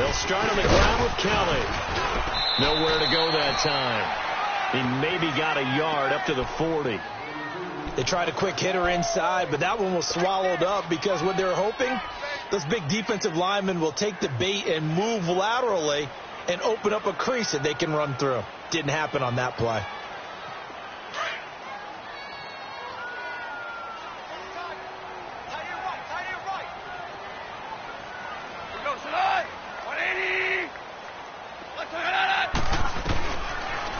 They'll start on the ground with Kelly. Nowhere to go that time. He maybe got a yard up to the 40. They tried a quick hitter inside, but that one was swallowed up because what they're hoping, those big defensive linemen will take the bait and move laterally and open up a crease that they can run through. Didn't happen on that play.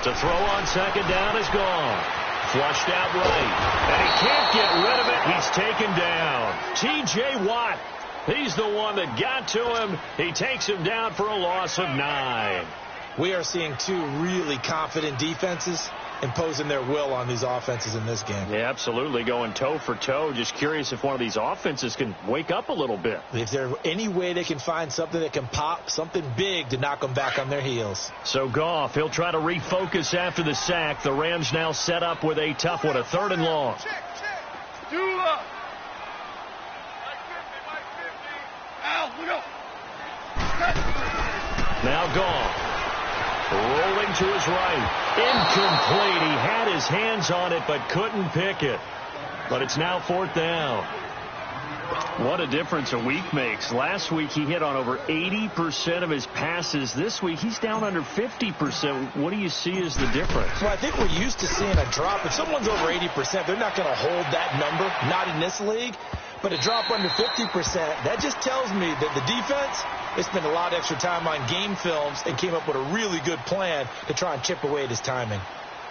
To throw on second down is gone. Flushed out right. And he can't get rid of it. He's taken down. T.J. Watt. He's the one that got to him. He takes him down for a loss of 9. We are seeing two really confident defenses imposing their will on these offenses in this game. Yeah, absolutely. Going toe for toe. Just curious if one of these offenses can wake up a little bit. If there's any way they can find something that can pop, something big to knock them back on their heels. So Goff, he'll try to refocus after the sack. The Rams now set up with a tough one, a 3rd and long. Now Goff. Rolling to his right. Incomplete. He had his hands on it but couldn't pick it. But it's now 4th down. What a difference a week makes. Last week he hit on over 80% of his passes. This week he's down under 50%. What do you see as the difference? Well, I think we're used to seeing a drop. If someone's over 80%, they're not going to hold that number. Not in this league. But a drop under 50%, that just tells me that the defense, they spent a lot of extra time on game films and came up with a really good plan to try and chip away at his timing.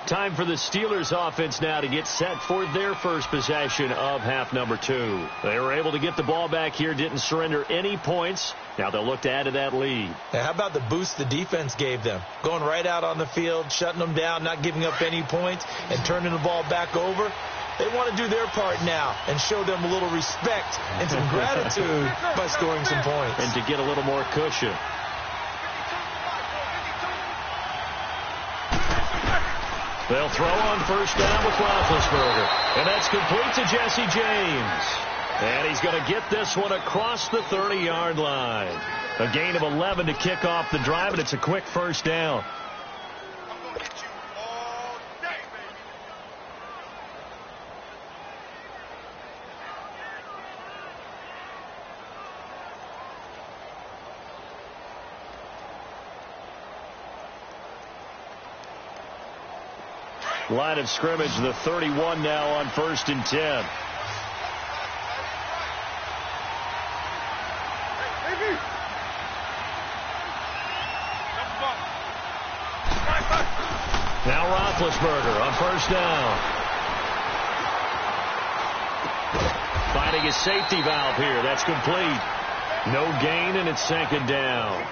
Time for the Steelers offense now to get set for their first possession of half number 2. They were able to get the ball back here, didn't surrender any points. Now they'll look to add to that lead. Now, how about the boost the defense gave them? Going right out on the field, shutting them down, not giving up any points, and turning the ball back over. They want to do their part now and show them a little respect and some gratitude by scoring some points. And to get a little more cushion. They'll throw on first down with Roethlisberger. And that's complete to Jesse James. And he's going to get this one across the 30-yard line. A gain of 11 to kick off the drive, and it's a quick first down. Line of scrimmage, the 31 now on 1st and 10. Now Roethlisberger on first down. Finding his safety valve here. That's complete. No gain, and it's 2nd down.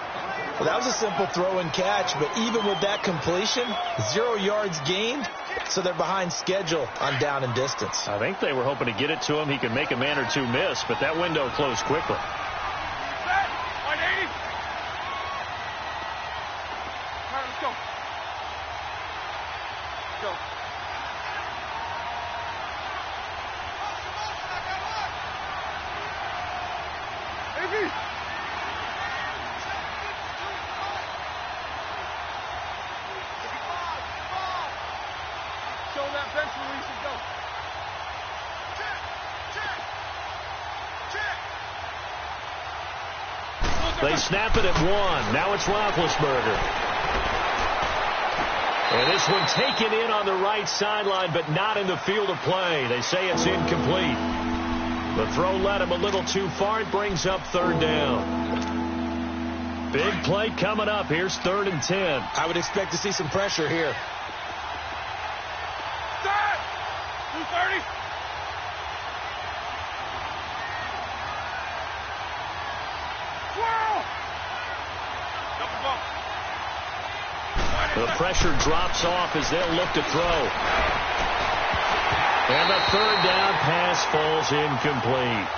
Well, that was a simple throw and catch, but even with that completion, 0 yards gained, so they're behind schedule on down and distance. I think they were hoping to get it to him. He could make a man or two miss, but that window closed quickly. They snap it at 1. Now it's Roethlisberger. And this one taken in on the right sideline, but not in the field of play. They say it's incomplete. The throw led him a little too far. It brings up 3rd down. Big play coming up. Here's 3rd and 10. I would expect to see some pressure here. 230. The pressure drops off as they'll look to throw. And the 3rd down pass falls incomplete.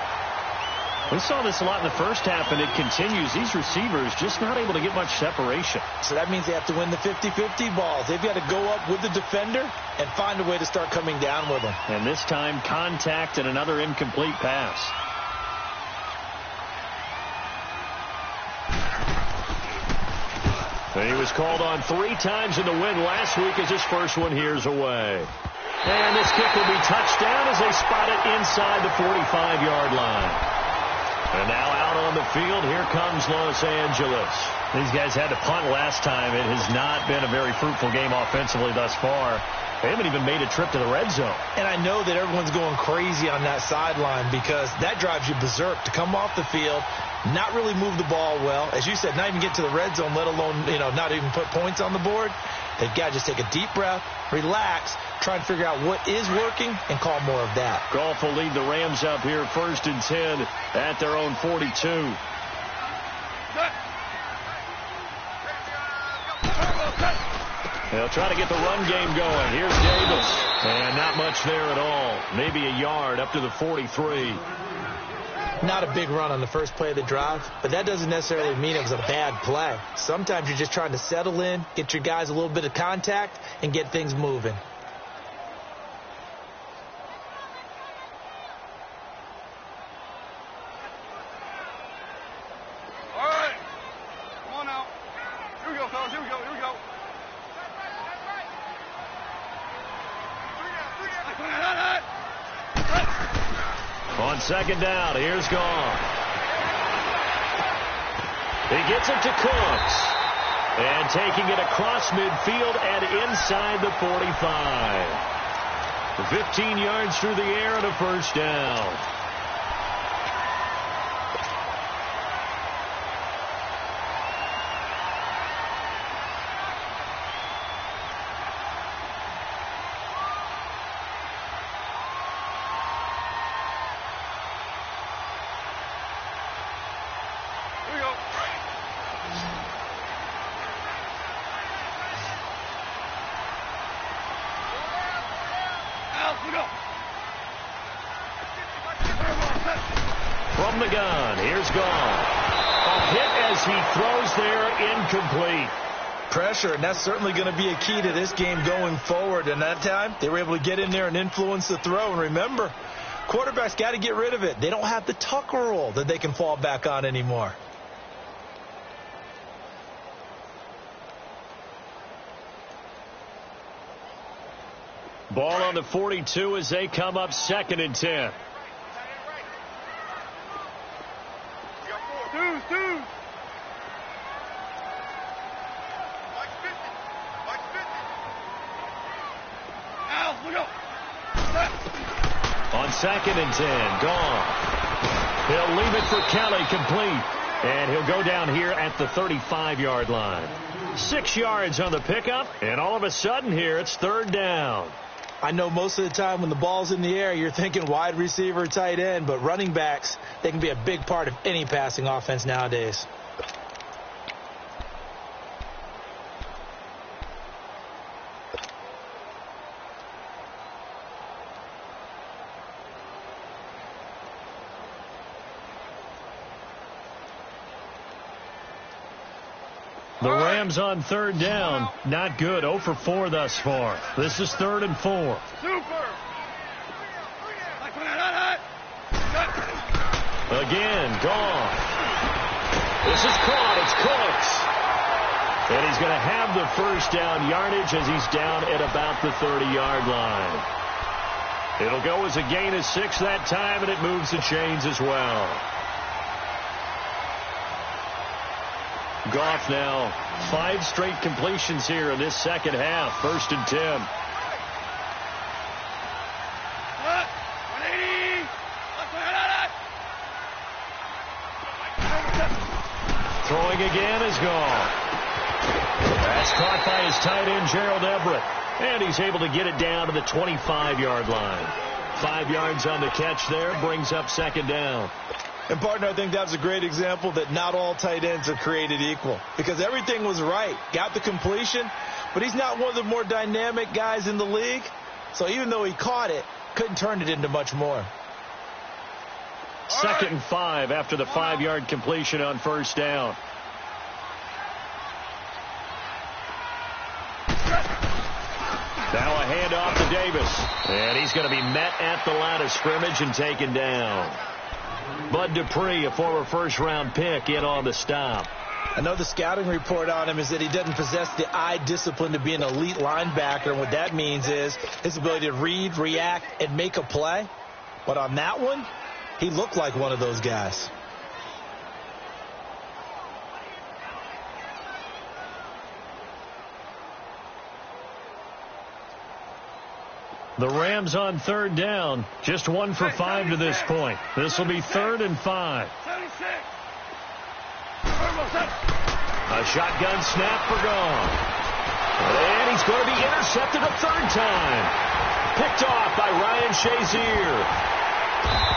We saw this a lot in the first half, and it continues. These receivers just not able to get much separation. So that means they have to win the 50-50 balls. They've got to go up with the defender and find a way to start coming down with them. And this time, contact and another incomplete pass. He was called on 3 times in the win last week as his first one here's away. And this kick will be touched down as they spot it inside the 45-yard line. And now out on the field, here comes Los Angeles. These guys had to punt last time. It has not been a very fruitful game offensively thus far. They haven't even made a trip to the red zone. And I know that everyone's going crazy on that sideline because that drives you berserk to come off the field, not really move the ball well. As you said, not even get to the red zone, let alone, not even put points on the board. They've got to just take a deep breath, relax, try and figure out what is working, and call more of that. Goff will lead the Rams up here 1st and 10 at their own 42. They'll try to get the run game going. Here's Davis. And not much there at all. Maybe a yard up to the 43. Not a big run on the first play of the drive, but that doesn't necessarily mean it was a bad play. Sometimes you're just trying to settle in, get your guys a little bit of contact, and get things moving. All right. Come on now. Here we go, fellas. Here we go. Here we go. On 2nd down, here's Goff. He gets it to Cooks. And taking it across midfield and inside the 45. 15 yards through the air and a first down. From the gun, here's Goff. A hit as he throws there, incomplete. Pressure, and that's certainly going to be a key to this game going forward. And that time, they were able to get in there and influence the throw. And remember, quarterbacks got to get rid of it. They don't have the tuck rule that they can fall back on anymore. Ball on the 42 as they come up 2nd and 10. Dudes. Al, look out. On 2nd and 10, Goff. He'll leave it for Kelly, complete. And he'll go down here at the 35-yard line. 6 yards on the pickup, and all of a sudden here it's 3rd down. I know most of the time when the ball's in the air, you're thinking wide receiver, tight end, but running backs, they can be a big part of any passing offense nowadays. The Rams on 3rd down. Not good. 0 for 4 thus far. This is 3rd and 4. Super. Again, Goff. This is caught. It's Cooks. And he's going to have the first down yardage as he's down at about the 30-yard line. It'll go as a gain of 6 that time, and it moves the chains as well. Goff now 5 straight completions here in this second half. 1st and 10. Throwing again is Goff. That's caught by his tight end, Gerald Everett. And he's able to get it down to the 25-yard line. 5 yards on the catch there, brings up 2nd down. And, partner, I think that was a great example that not all tight ends are created equal. Because everything was right. Got the completion, but he's not one of the more dynamic guys in the league. So even though he caught it, couldn't turn it into much more. 2nd and 5 after the 5-yard completion on 1st down. Now a handoff to Davis. And he's going to be met at the line of scrimmage and taken down. Bud Dupree, a former first-round pick, in on the stop. I know the scouting report on him is that he doesn't possess the eye discipline to be an elite linebacker. And what that means is his ability to read, react, and make a play. But on that one, he looked like one of those guys. The Rams on third down. Just 1 for 5 to this point. This will be 3rd and 5. A shotgun snap for Gone. And he's going to be intercepted a 3rd time. Picked off by Ryan Shazier.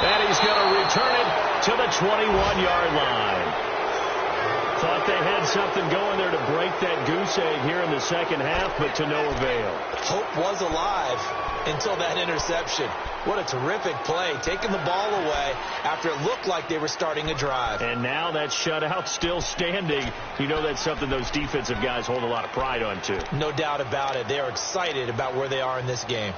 And he's going to return it to the 21-yard line. Thought they had something going there to break that goose egg here in the second half, but to no avail. Hope was alive until that interception. What a terrific play, taking the ball away after it looked like they were starting a drive. And now that shutout still standing. You know that's something those defensive guys hold a lot of pride on, too. No doubt about it. They are excited about where they are in this game.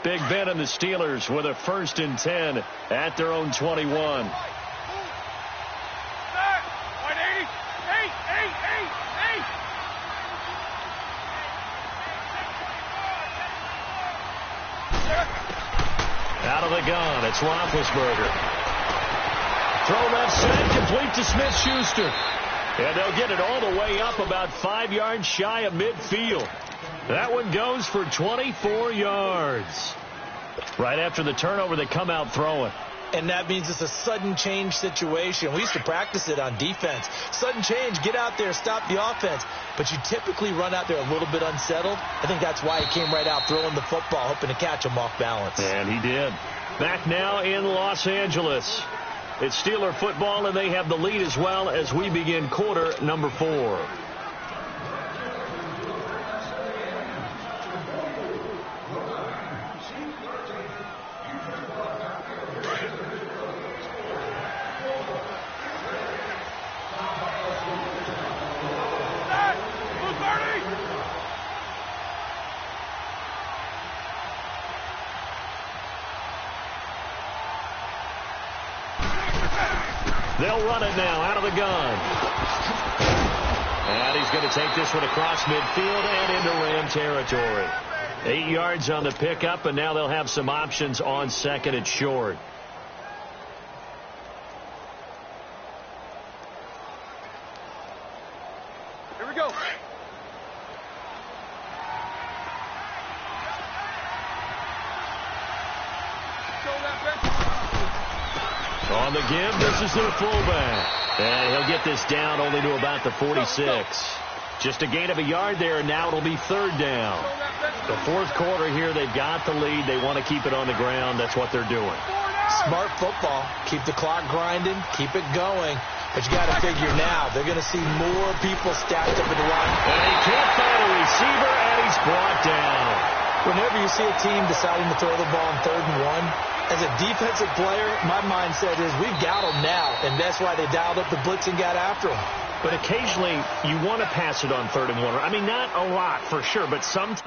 Big Ben and the Steelers with a 1st and 10 at their own 21. Out of the gun, it's Roethlisberger. Throw left side, complete to Smith-Schuster. And they'll get it all the way up about 5 yards shy of midfield. That one goes for 24 yards. Right after the turnover, they come out throwing. And that means it's a sudden change situation. We used to practice it on defense. Sudden change, get out there, stop the offense. But you typically run out there a little bit unsettled. I think that's why he came right out throwing the football, hoping to catch him off balance. And he did. Back now in Los Angeles. It's Steeler football, and they have the lead as well as we begin quarter number 4. They'll run it now out of the gun. And he's going to take this one across midfield and into Ram territory. 8 yards on the pickup, and now they'll have some options on 2nd and short. Here we go. On the give, this is their fullback. And he'll get this down only to about the 46. Just a gain of a yard there, and now it'll be 3rd down. The 4th quarter here, they've got the lead. They want to keep it on the ground. That's what they're doing. Smart football. Keep the clock grinding. Keep it going. But you got to figure now, they're going to see more people stacked up in the line. And he can't find a receiver, and he's brought down. Whenever you see a team deciding to throw the ball on 3rd and 1, as a defensive player, my mindset is we've got them now, and that's why they dialed up the blitz and got after them. But occasionally, you want to pass it on 3rd and 1. I mean, not a lot for sure, but sometimes.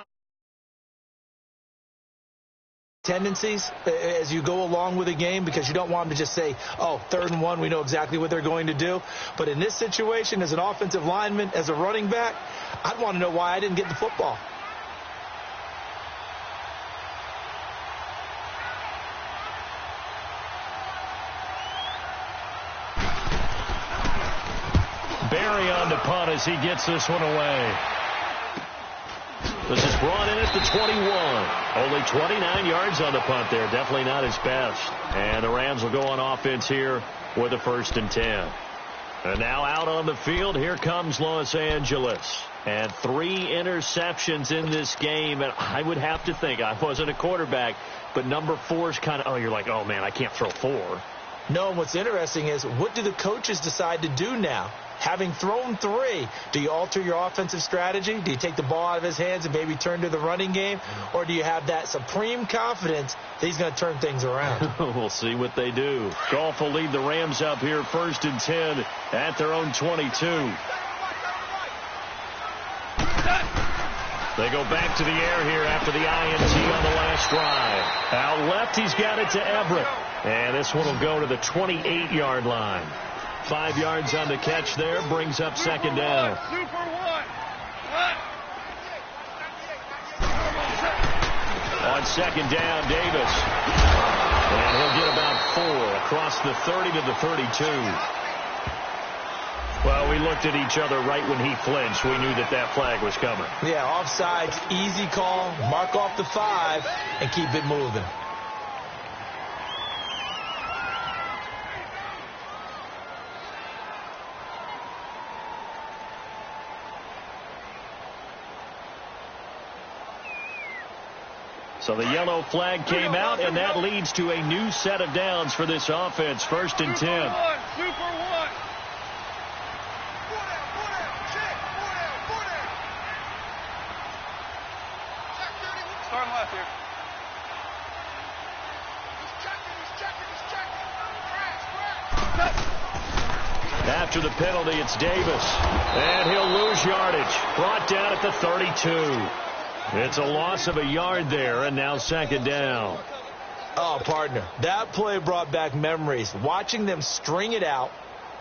Tendencies as you go along with a game, because you don't want them to just say, oh, 3rd and 1, we know exactly what they're going to do. But in this situation, as an offensive lineman, as a running back, I'd want to know why I didn't get the football. Barry on the punt as he gets this one away. This is brought in at the 21. Only 29 yards on the punt there. Definitely not his best. And the Rams will go on offense here with a 1st and 10. And now out on the field, here comes Los Angeles. And 3 interceptions in this game. And I would have to think, I wasn't a quarterback, but number 4 is kind of, you're like, oh, man, I can't throw 4. No, and what's interesting is, what do the coaches decide to do now? Having thrown 3, do you alter your offensive strategy? Do you take the ball out of his hands and maybe turn to the running game? Or do you have that supreme confidence that he's going to turn things around? We'll see what they do. Goff will lead the Rams up here 1st and 10 at their own 22. They go back to the air here after the INT on the last drive. Out left, he's got it to Everett. And this one will go to the 28-yard line. 5 yards on the catch there, brings up second down. On second down, Davis. And he'll get about 4 across the 30 to the 32. Well, we looked at each other right when he flinched. We knew that flag was coming. Yeah, offsides, easy call. Mark off the 5 and keep it moving. So the yellow flag came out, and that leads to a new set of downs for this offense. 1st and 10. Starting left here. After the penalty, it's Davis. And he'll lose yardage. Brought down at the 32. It's a loss of a yard there, and now second down. Oh, partner, that play brought back memories. Watching them string it out,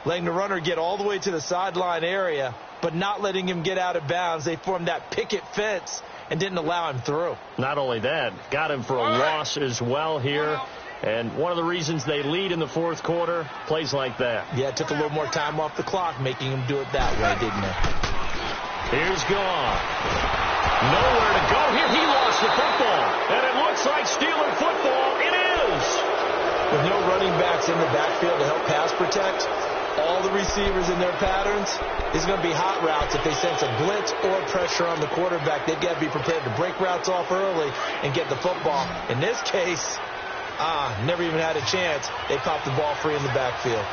letting the runner get all the way to the sideline area, but not letting him get out of bounds. They formed that picket fence and didn't allow him through. Not only that, got him for a loss as well here. And one of the reasons they lead in the 4th quarter, plays like that. Yeah, it took a little more time off the clock, making him do it that way, didn't it? Here's Gone. Nowhere to go here. He lost the football. And it looks like Steeler football. It is. With no running backs in the backfield to help pass protect, all the receivers in their patterns, it's going to be hot routes. If they sense a blitz or pressure on the quarterback, they've got to be prepared to break routes off early and get the football. In this case, never even had a chance. They popped the ball free in the backfield.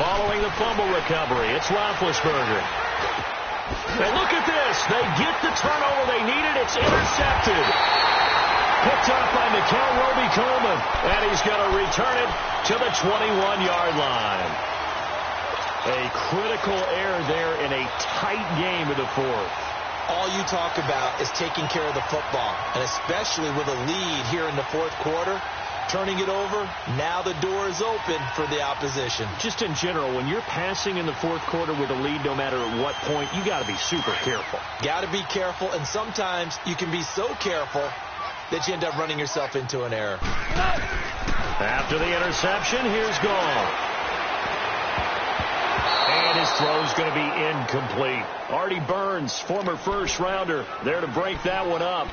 Following the fumble recovery, it's Roethlisberger. And look at this. They get the turnover they needed. It's intercepted. Picked up by Roby-Coleman. And he's going to return it to the 21-yard line. A critical error there in a tight game in the 4th. All you talk about is taking care of the football, and especially with a lead here in the 4th quarter. Turning it over, now the door is open for the opposition. Just in general, when you're passing in the 4th quarter with a lead, no matter at what point, you got to be super careful. Got to be careful, and sometimes you can be so careful that you end up running yourself into an error. After the interception, here's Gone. And his throw's going to be incomplete. Artie Burns, former first-rounder, there to break that one up.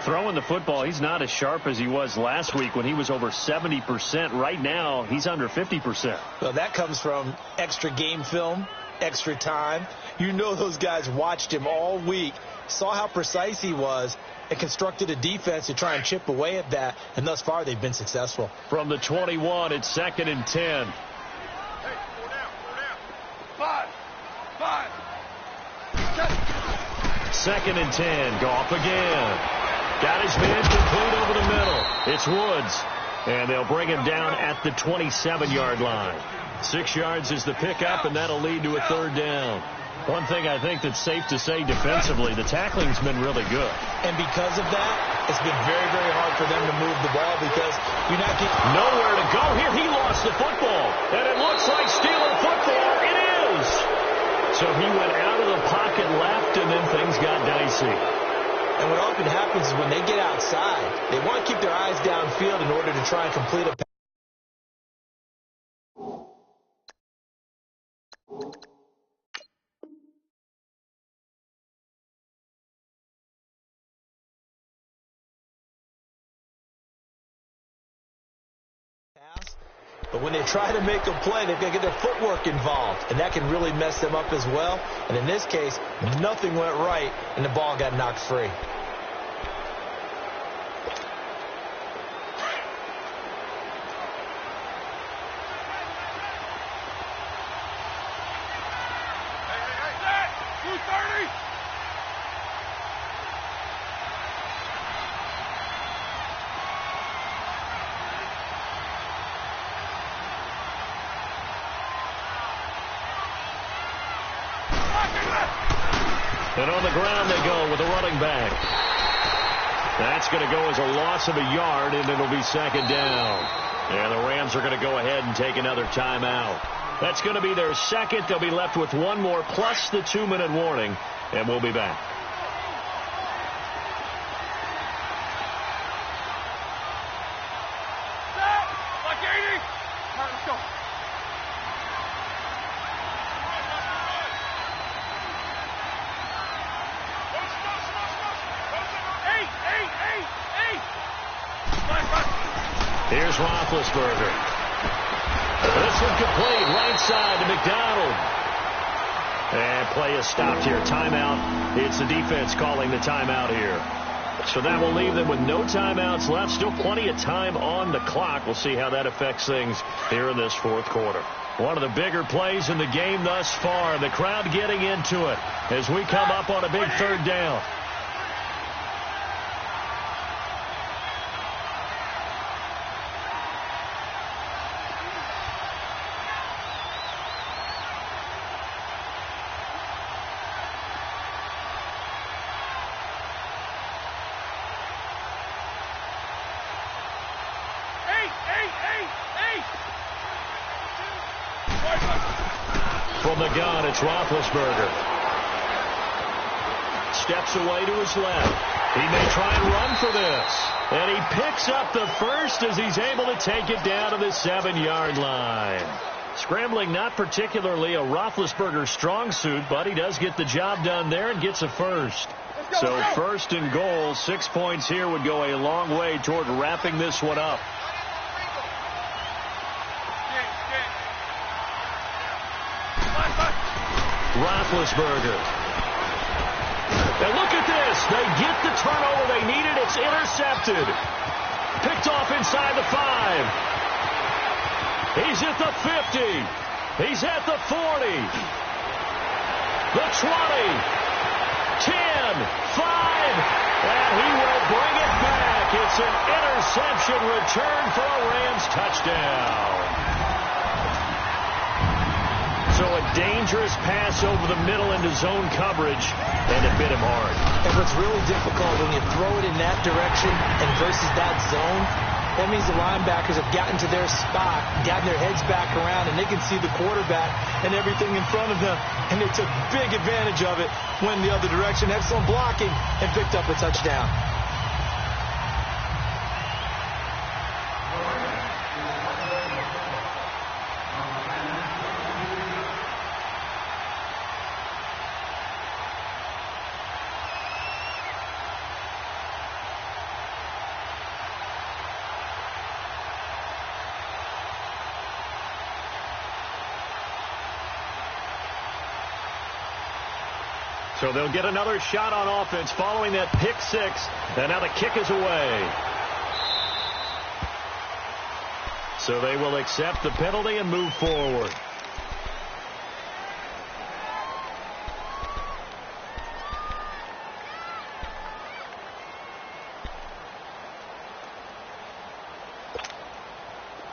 Throwing the football, he's not as sharp as he was last week when he was over 70%. Right now, he's under 50%. Well, that comes from extra game film, extra time. You know those guys watched him all week, saw how precise he was, and constructed a defense to try and chip away at that, and thus far they've been successful. From the 21, it's 2nd and 10. Hey, 4 down. 5. 2nd and 10. Goff again. Got his man complete over the middle. It's Woods. And they'll bring him down at the 27-yard line. 6 yards is the pickup, and that'll lead to a 3rd down. One thing I think that's safe to say defensively, the tackling's been really good. And because of that, it's been very, very hard for them to move the ball because you're not getting... Nowhere to go here. He lost the football. And it looks like Steeler football. It is. So he went out of the pocket left, and then things got dicey. And what often happens is when they get outside, they want to keep their eyes downfield in order to try and complete a pass. But when they try to make a play, they've got to get their footwork involved, and that can really mess them up as well. And in this case, nothing went right, and the ball got knocked free. And on the ground they go with a running back. That's going to go as a loss of a yard, and it'll be second down. And the Rams are going to go ahead and take another timeout. That's going to be their second. They'll be left with one more plus the 2-minute warning, and we'll be back. Here's Roethlisberger. This one complete, right side to McDonald. And play is stopped here. Timeout. It's the defense calling the timeout here. So that will leave them with no timeouts left. Still plenty of time on the clock. We'll see how that affects things here in this fourth quarter. One of the bigger plays in the game thus far. The crowd getting into it as we come up on a big third down. From the gun, it's Roethlisberger. Steps away to his left. He may try and run for this. And he picks up the first as he's able to take it down to the 7-yard line. Scrambling not particularly a Roethlisberger strong suit, but he does get the job done there and gets a first. So first and goal, 6 points here would go a long way toward wrapping this one up. Roethlisberger. And look at this. They get the turnover they needed. It's intercepted. Picked off inside the 5. He's at the 50. He's at the 40. The 20. 10. 5. And he will bring it back. It's an interception return for a Rams touchdown. So a dangerous pass over the middle into zone coverage, and it bit him hard. And what's really difficult when you throw it in that direction and versus that zone, that means the linebackers have gotten to their spot, gotten their heads back around, and they can see the quarterback and everything in front of them. And they took big advantage of it, went the other direction, had some blocking, and picked up a touchdown. So they'll get another shot on offense following that pick six. And now the kick is away. So they will accept the penalty and move forward.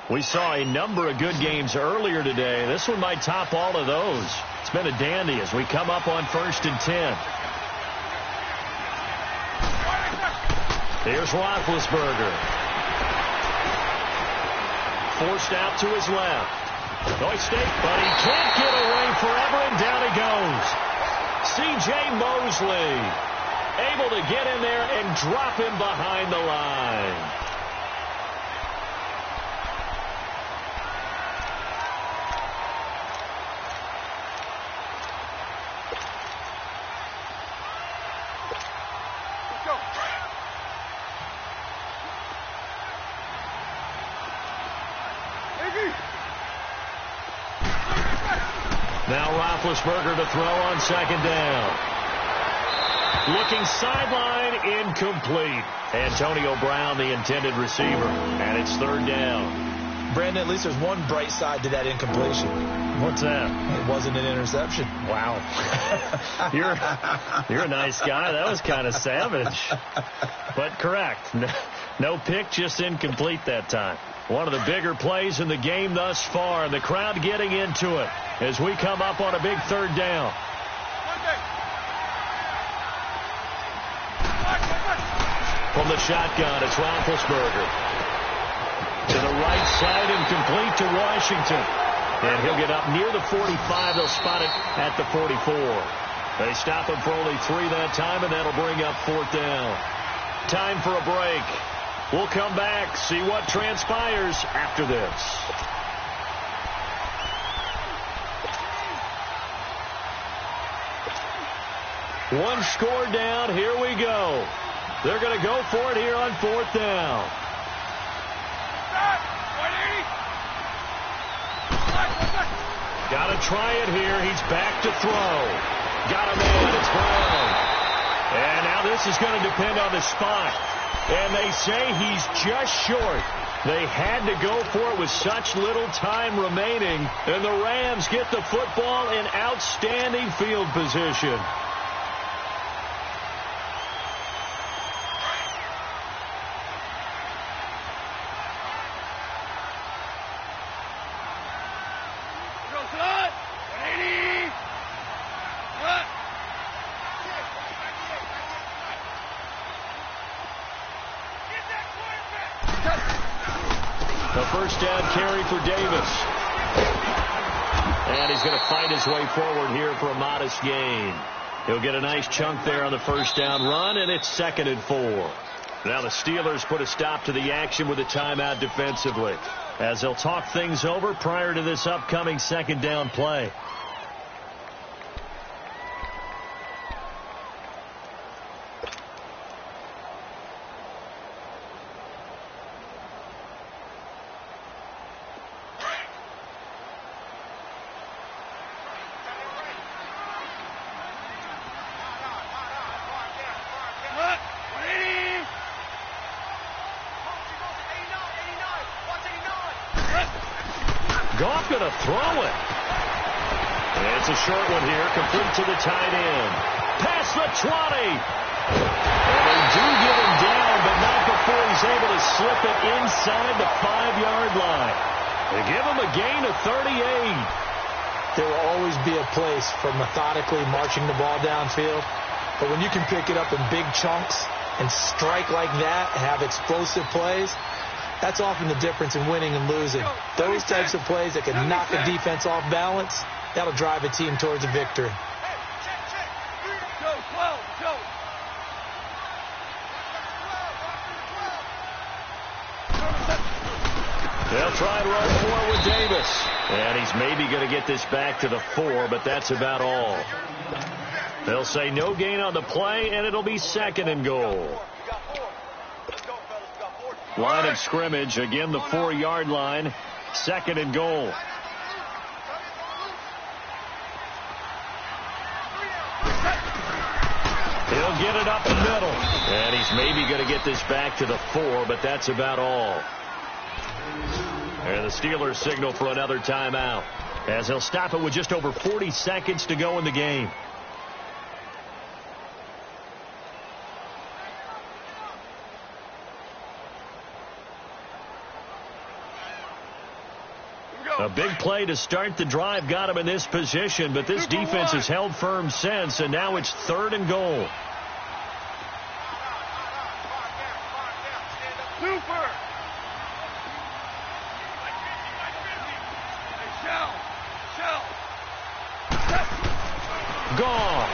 We saw a number of good games earlier today. This one might top all of those. It's been a dandy as we come up on 1st and 10. Here's Roethlisberger. Forced out to his left. State, but he can't get away forever, and down he goes. C.J. Mosley able to get in there and drop him behind the line. Now Roethlisberger to throw on 2nd down. Looking sideline, incomplete. Antonio Brown, the intended receiver, and it's 3rd down. Brandon, at least there's one bright side to that incompletion. What's that? It wasn't an interception. Wow. You're a nice guy. That was kind of savage. But correct. No pick, just incomplete that time. One of the bigger plays in the game thus far. The crowd getting into it as we come up on a big 3rd down. From the shotgun, it's Roethlisberger. To the right side and complete to Washington. And he'll get up near the 45. They'll spot it at the 44. They stop him for only 3 that time, and that'll bring up 4th down. Time for a break. We'll come back, see what transpires after this. One score down. Here we go. They're going to go for it here on 4th down. Got to try it here. He's back to throw. Got him in. It's Brown. And now this is going to depend on the spot. And they say he's just short. They had to go for it with such little time remaining. And the Rams get the football in outstanding field position. First down carry for Davis. And he's going to fight his way forward here for a modest gain. He'll get a nice chunk there on the first down run, and it's 2nd and 4. Now the Steelers put a stop to the action with a timeout defensively, as they'll talk things over prior to this upcoming 2nd down play. Goff going to throw it. It's a short one here, complete to the tight end. Past the 20. And they do get him down, but not before he's able to slip it inside the 5-yard line. They give him a gain of 38. There will always be a place for methodically marching the ball downfield. But when you can pick it up in big chunks and strike like that, have explosive plays, that's often the difference in winning and losing. Those types of plays that can knock a defense off balance, that'll drive a team towards a victory. They'll try and run 4 with Davis. And he's maybe going to get this back to the 4, but that's about all. They'll say no gain on the play, and it'll be 2nd and goal. Line of scrimmage, again the 4-yard line, 2nd and goal. He'll get it up the middle. And he's maybe going to get this back to the 4, but that's about all. And the Steelers signal for another timeout, as they'll stop it with just over 40 seconds to go in the game. A big play to start the drive got him in this position, but this defense has held firm since, and now it's 3rd and goal. Gone.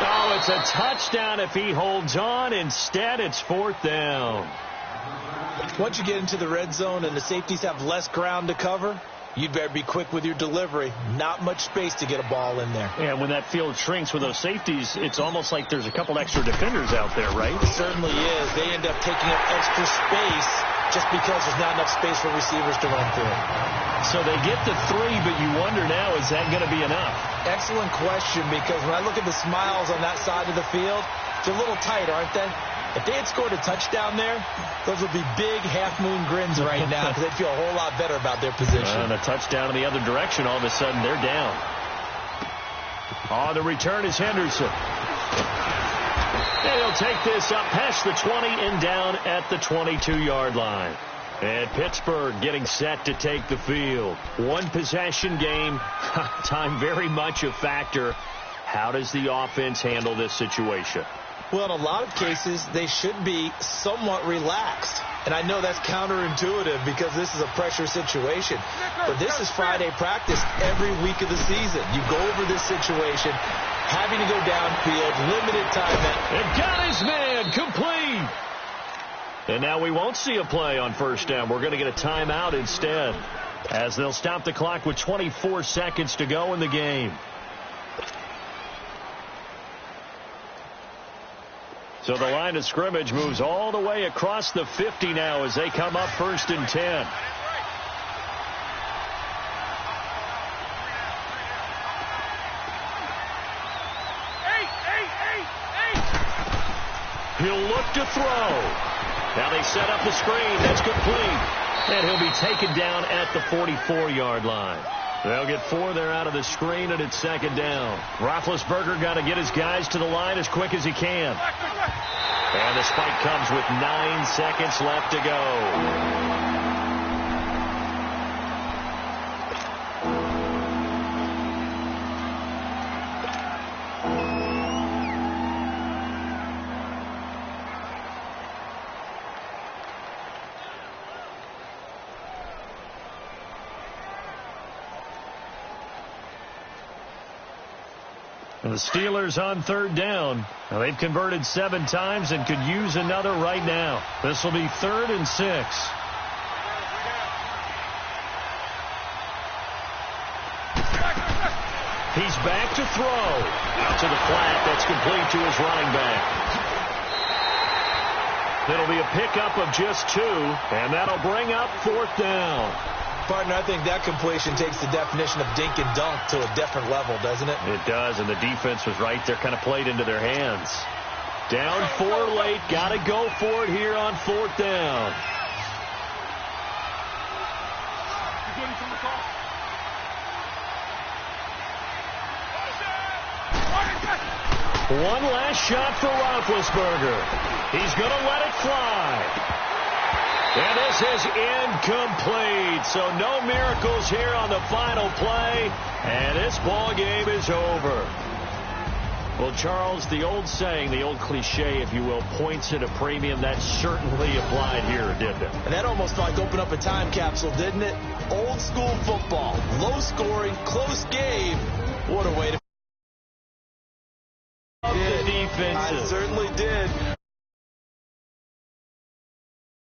Oh, it's a touchdown if he holds on. Instead, it's 4th down. Once you get into the red zone and the safeties have less ground to cover, you'd better be quick with your delivery. Not much space to get a ball in there. Yeah, when that field shrinks with those safeties, it's almost like there's a couple extra defenders out there, right? It certainly is. They end up taking up extra space just because there's not enough space for receivers to run through. So they get the 3, but you wonder now, is that going to be enough? Excellent question, because when I look at the smiles on that side of the field, they're a little tight, aren't they? If they had scored a touchdown there, those would be big half-moon grins right now, because they'd feel a whole lot better about their position. And a touchdown in the other direction, all of a sudden they're down. Oh, the return is Henderson. And he'll take this up past the 20 and down at the 22-yard line. And Pittsburgh getting set to take the field. One possession game. Time very much a factor. How does the offense handle this situation? Well, in a lot of cases, they should be somewhat relaxed. And I know that's counterintuitive because this is a pressure situation. But this is Friday practice every week of the season. You go over this situation, having to go downfield, limited time. And got his man complete. And now we won't see a play on first down. We're going to get a timeout instead, as they'll stop the clock with 24 seconds to go in the game. So the line of scrimmage moves all the way across the 50 now as they come up 1st and 10. He'll look to throw. Now they set up the screen. That's complete. And he'll be taken down at the 44-yard line. They'll get 4 there out of the screen, and it's 2nd down. Roethlisberger got to get his guys to the line as quick as he can. And the spike comes with 9 seconds left to go. The Steelers on 3rd down. Now they've converted 7 times and could use another right now. This will be 3rd and 6. He's back to throw. Out to the flat. That's complete to his running back. It'll be a pickup of just 2, and that'll bring up 4th down. Partner, I think that completion takes the definition of dink and dunk to a different level, doesn't it? It does, and the defense was right there, kind of played into their hands. Down 4 late, got to go for it here on 4th down. One last shot for Roethlisberger. He's going to let it fly. And this is incomplete, so no miracles here on the final play, and this ball game is over. Well, Charles, the old saying, the old cliche, if you will, points at a premium, that certainly applied here, didn't it? And that almost like opened up a time capsule, didn't it? Old school football, low scoring, close game. What a way to... The defenses. I certainly did.